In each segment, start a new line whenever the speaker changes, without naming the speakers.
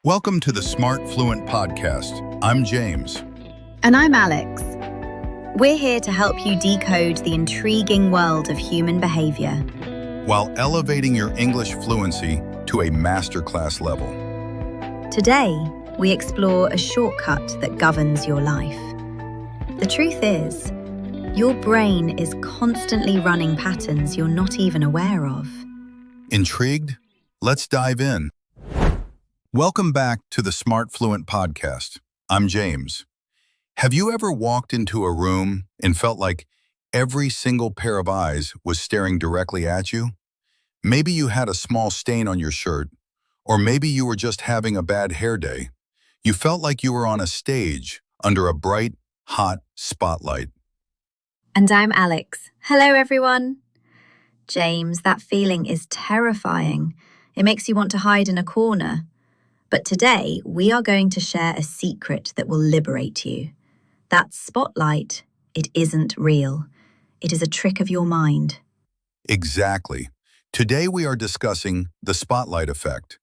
Welcome to the Smart Fluent podcast. I'm James.
And I'm Alex. We're here to help you decode the intriguing world of human behavior
While elevating your English fluency to a masterclass level.
Today, we explore a shortcut that governs your life. The truth is, your brain is constantly running patterns you're not even aware of.
Intrigued? Let's dive in. Welcome back to the Smart Fluent podcast. I'm James. Have you ever walked into a room and felt like every single pair of eyes was staring directly at you? Maybe you had a small stain on your shirt, or maybe you were just having a bad hair day. You felt like you were on a stage under a bright, hot spotlight.
And I'm Alex. Hello, everyone. James, that feeling is terrifying. It makes you want to hide in a corner. But today, we are going to share a secret that will liberate you. That spotlight, it isn't real. It is a trick of your mind.
Exactly. Today we are discussing the spotlight effect.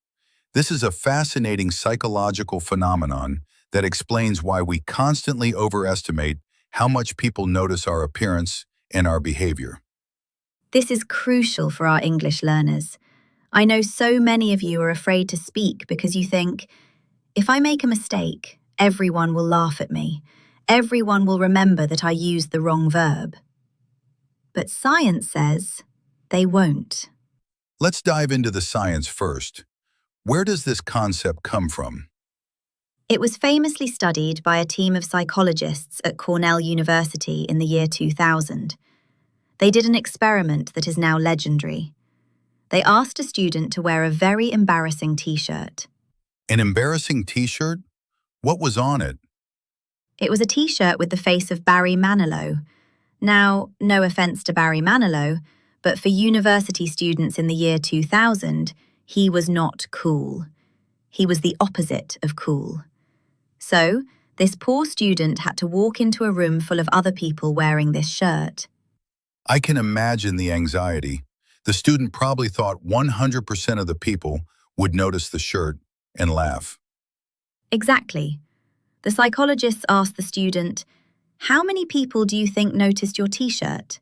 This is a fascinating psychological phenomenon that explains why we constantly overestimate how much people notice our appearance and our behavior.
This is crucial for our English learners. I know so many of you are afraid to speak because you think, if I make a mistake, everyone will laugh at me. Everyone will remember that I used the wrong verb. But science says they won't.
Let's dive into the science first. Where does this concept come from?
It was famously studied by a team of psychologists at Cornell University in the year 2000. They did an experiment that is now legendary. They asked a student to wear a very embarrassing T-shirt.
An embarrassing T-shirt? What was on it?
It was a T-shirt with the face of Barry Manilow. Now, no offense to Barry Manilow, but for university students in the year 2000, he was not cool. He was the opposite of cool. So, this poor student had to walk into a room full of other people wearing this shirt.
I can imagine the anxiety. The student probably thought 100% of the people would notice the shirt and laugh.
Exactly. The psychologists asked the student, "How many people do you think noticed your T-shirt?"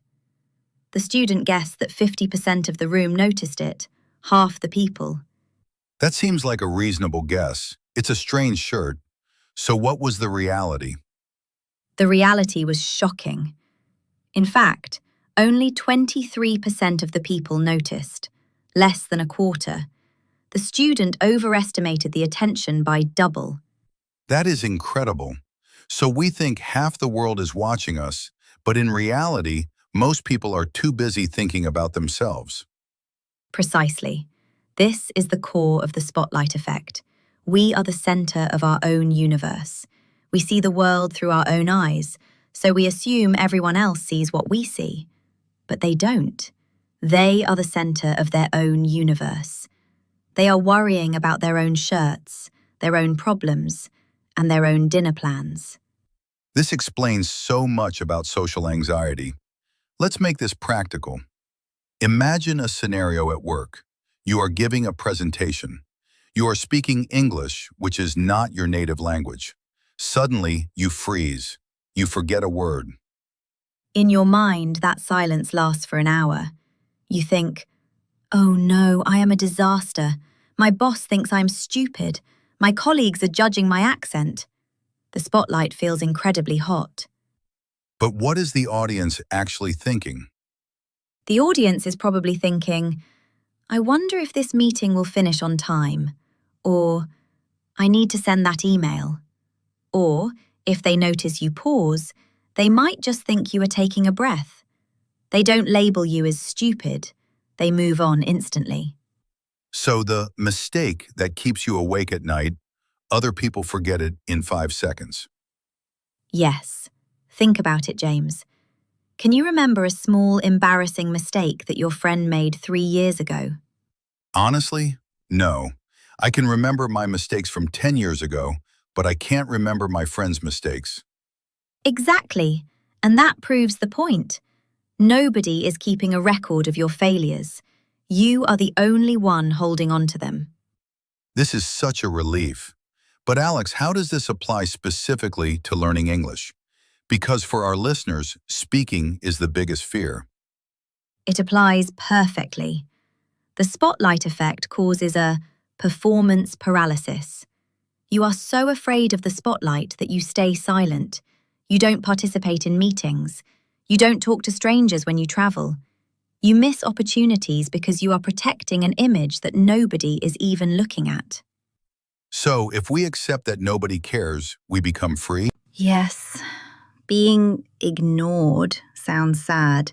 The student guessed that 50% of the room noticed it, half the people.
That seems like a reasonable guess. It's a strange shirt. So what was the reality?
The reality was shocking. In fact, only 23% of the people noticed, less than a quarter. The student overestimated the attention by double.
That is incredible. So we think half the world is watching us, but in reality, most people are too busy thinking about themselves.
Precisely. This is the core of the spotlight effect. We are the center of our own universe. We see the world through our own eyes, so we assume everyone else sees what we see. But they don't. They are the center of their own universe. They are worrying about their own shirts, their own problems, and their own dinner plans.
This explains so much about social anxiety. Let's make this practical. Imagine a scenario at work. You are giving a presentation. You are speaking English, which is not your native language. Suddenly, you freeze. You forget a word.
In your mind, that silence lasts for an hour. You think, "Oh no, I am a disaster. My boss thinks I'm stupid. My colleagues are judging my accent." The spotlight feels incredibly hot.
But what is the audience actually thinking?
The audience is probably thinking, "I wonder if this meeting will finish on time," or "I need to send that email." Or, if they notice you pause, they might just think you are taking a breath. They don't label you as stupid. They move on instantly.
So the mistake that keeps you awake at night, other people forget it in 5 seconds.
Yes. Think about it, James. Can you remember a small, embarrassing mistake that your friend made 3 years ago?
Honestly, no. I can remember my mistakes from 10 years ago, but I can't remember my friend's mistakes.
Exactly. And that proves the point. Nobody is keeping a record of your failures. You are the only one holding on to them.
This is such a relief. But Alex, how does this apply specifically to learning English? Because for our listeners, speaking is the biggest fear.
It applies perfectly. The spotlight effect causes a performance paralysis. You are so afraid of the spotlight that you stay silent. You don't participate in meetings. You don't talk to strangers when you travel. You miss opportunities because you are protecting an image that nobody is even looking at.
So if we accept that nobody cares, we become free?
Yes, being ignored sounds sad,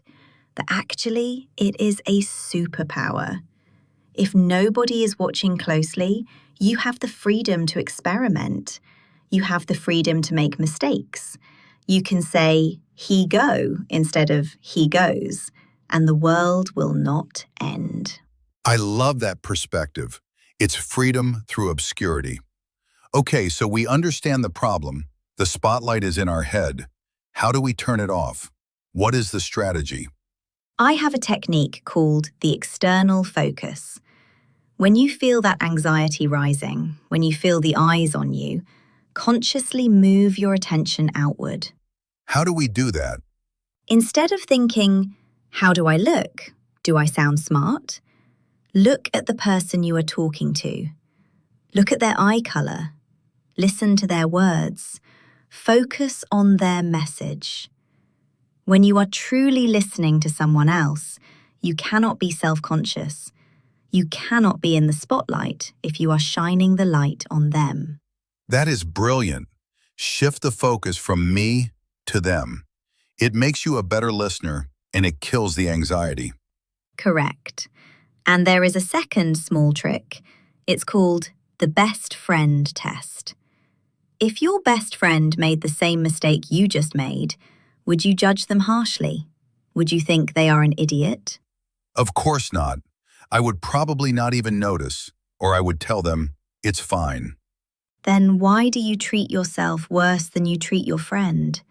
but actually it is a superpower. If nobody is watching closely, you have the freedom to experiment. You have the freedom to make mistakes. You can say, he go, instead of he goes, and the world will not end.
I love that perspective. It's freedom through obscurity. Okay, so we understand the problem. The spotlight is in our head. How do we turn it off? What is the strategy?
I have a technique called the external focus. When you feel that anxiety rising, when you feel the eyes on you, consciously move your attention outward.
How do we do that?
Instead of thinking, how do I look? Do I sound smart? Look at the person you are talking to. Look at their eye color. Listen to their words. Focus on their message. When you are truly listening to someone else, you cannot be self-conscious. You cannot be in the spotlight if you are shining the light on them.
That is brilliant. Shift the focus from me to them. It makes you a better listener, and it kills the anxiety.
Correct. And there is a second small trick. It's called the best friend test. If your best friend made the same mistake you just made, would you judge them harshly? Would you think they are an idiot?
Of course not. I would probably not even notice, or I would tell them, it's fine.
Then why do you treat yourself worse than you treat your friend?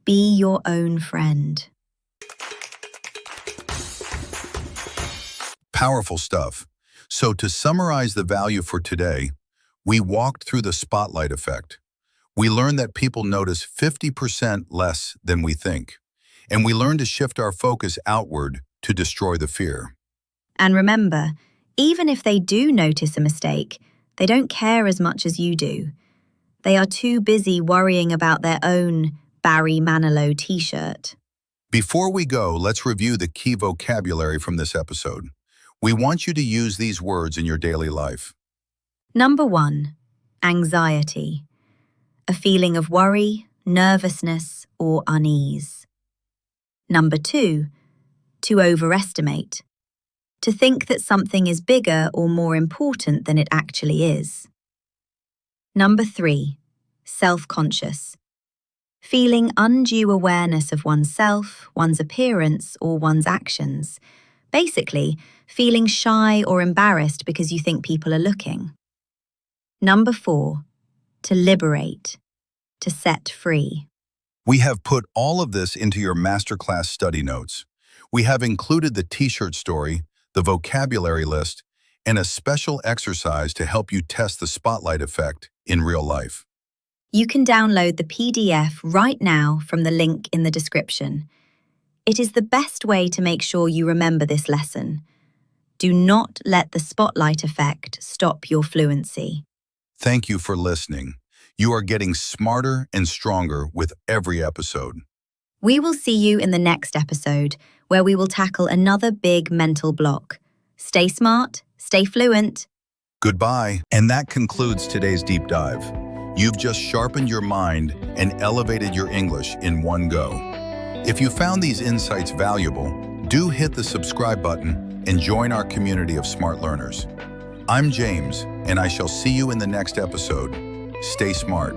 Be your own friend.
Powerful stuff. So to summarize the value for today, we walked through the spotlight effect. We learned that people notice 50% less than we think. And we learned to shift our focus outward to destroy the fear.
And remember, even if they do notice a mistake, they don't care as much as you do. They are too busy worrying about their own Barry Manilow T-shirt.
Before we go, let's review the key vocabulary from this episode. We want you to use these words in your daily life.
Number 1, anxiety. A feeling of worry, nervousness, or unease. Number 2, to overestimate. To think that something is bigger or more important than it actually is. Number 3, self-conscious. Feeling undue awareness of oneself, one's appearance, or one's actions. Basically, feeling shy or embarrassed because you think people are looking. Number 4, to liberate, to set free.
We have put all of this into your masterclass study notes. We have included the T-shirt story, the vocabulary list, and a special exercise to help you test the spotlight effect in real life.
You can download the PDF right now from the link in the description. It is the best way to make sure you remember this lesson. Do not let the spotlight effect stop your fluency.
Thank you for listening. You are getting smarter and stronger with every episode.
We will see you in the next episode, where we will tackle another big mental block. Stay smart, stay fluent.
Goodbye. And that concludes today's deep dive. You've just sharpened your mind and elevated your English in one go. If you found these insights valuable, do hit the subscribe button and join our community of smart learners. I'm James, and I shall see you in the next episode. Stay smart.